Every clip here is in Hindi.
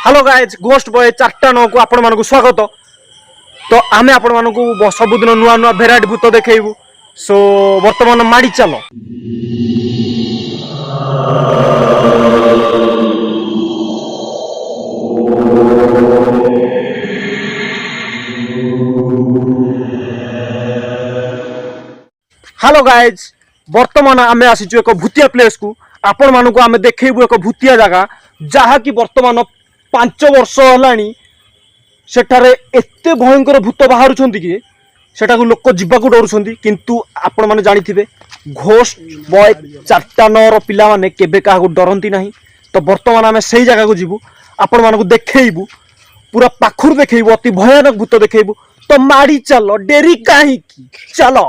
हेलो गाइज गोस्ट बॉय 4टा 9 को आपण मानकु स्वागत। तो आमे आपण मानकु सबुदिन नुआ नुआ भेराइटी भूत देखैबु। सो वर्तमान माड़ी चलो। हेलो गाइज वर्तमान आमे आसीचु एक भूतिया प्लेस को। आपण मानकु आमे देखैबु एक भूतिया जगह जहा कि वर्तमान 5 वर्ष हलानी सेठारे एते भयंकर भूत बाहर कि सेटा को लोक जीवाकू डरुछंती। किंतु आपण माने जानिथिबे घोस्ट बॉय 4टा 9 रो पिला माने केबे काहा को डरंती नाही। तो वर्तमान आमे सेही जगह को जीवु, आपण मानकु देखैबु, पूरा पाखुर देखैबु, अति भयानक भूत देखैबु। तो माड़ी चलो, डेरी काहे की चलो।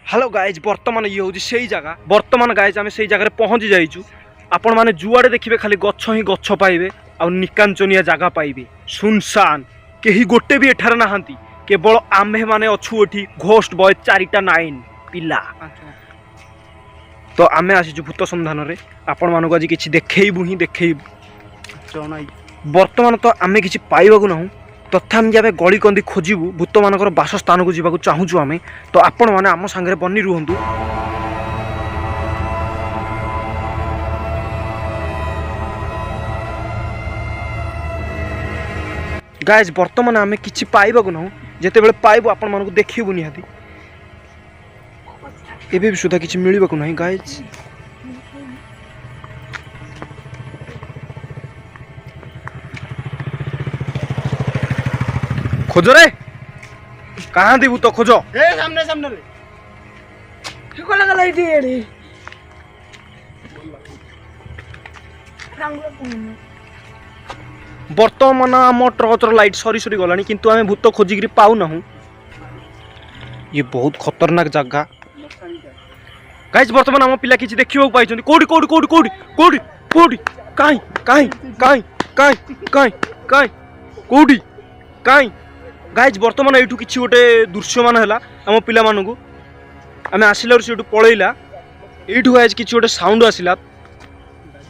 हेलो गाइज वर्तमान ये हूँ से जगह। वर्तमान गाइज आम से जगह पहुँची जाइचु। आपण माने जुआड़े देखिए खाली गछ ही गछ पाइबे आ निकांचनिया जगह पाइबे, सुनसान केही गोटे भी एठार नहांती, केवल आम्भे माने अछु एठी घोस्ट बॉय 4टा 9 पिला। तो आमे आसीचु भूत संधान रे। आपण मानको आज किछि देखैबु ही देखैबु। वर्तमान तो आमे किछि पाइबाकू नाहु, तथापि जब गली कंदी खोजबू भूत मानकर बासस्थान को जावाक चाहूँ आम। तो आपण मैंने आम सांगे बनी रुहतु। गाइज वर्तमान आम कि पाइबाकू ना, जिते बड़े पाइबू आपण मानक देखबू निहाती। एबे भी सुधा किछि मिलिबाकू नाही गाइज। खोजो रे, कहाँ दी भूत खोजो। ए सामने सामने रे ठिक लगा लाइट एडी वर्तमान आम टर्चर लाइट सरी सरी गलानी, किंतु आमे भूत खोजिक पाऊ ना। ये बहुत खतरनाक जगह गाइज। वर्तमान आम पिला किछि देखिबो पाइछन्ती। कोडी कोडी कोडी कोडी कोडी कोडी काई काई काई काई काई काई कोडी काई। गाइज वर्तमान एठू किछि गोटे दृश्यमान हैला आम पिला मानकू। आमे आसिलार से एठू पळैला, एठू गाइज किछि गोटे साउंड आसिला।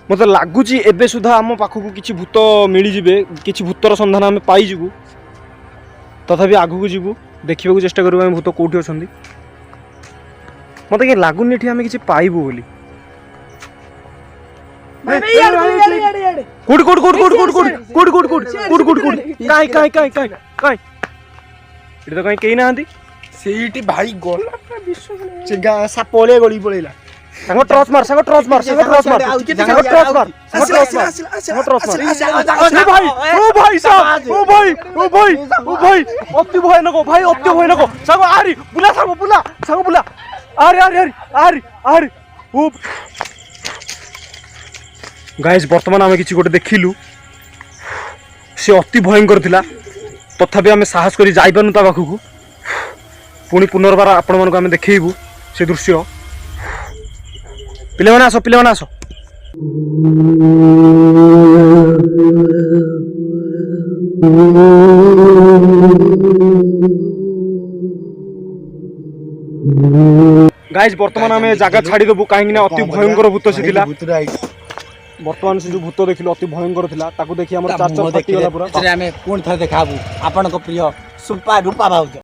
मते लागुची एबे सुधा आम पाखकू किछि भूत मिली जिवे, किछि भूतर संधान आमे पाई जिवु। तथापि आगु जीवु, देखिबाकू चेष्टा करबो आमे भूत कोठी अछंती। मते के लागुनी एठी आमे किछि पाइबो बोली। कोडी कोडी कोडी कोडी कोडी कोडी कोडी कोडी कोडी कोडी काई काई काई काई काई। इटे तो कहीं नाहांती सेठी भाई गला विश्व से गा सापोले गली पळेला। संग टॉर्च मार, संग टॉर्च मार, संग टॉर्च मार, संग टॉर्च मार, संग टॉर्च मार, संग टॉर्च मार। ओ भाई, ओ भाई साहब, ओ भाई, ओ भाई, ओ भाई, अति भयानक भाई, अति भयानक। संग आरी बुला, संग बुला, संग बुला। आरे आरे आरे आरे आरे ओ गाइस वर्तमान आमे किछि गोटे देखिलु, से अति भयंकर थिला। तथापि आमे साहस करी जाई पानु ता पाखकू। पुणी पुनर्बार आपण मानकू आमे देखैबू से दृश्य। पिले माने आसो, पिले माने आसो। गाइस वर्तमान आमे जागा छाड़ी देबू, काहेकि ना अति भयंकर भूत से थिला। वर्तमान से जो भूत देखिलो अति भयंकर थिला, ताकू देखि हमर चार चार फाटी गला पूरा। एमे कोन थरे देखाबू आपन को प्रिय सुपा रूपा भाउज।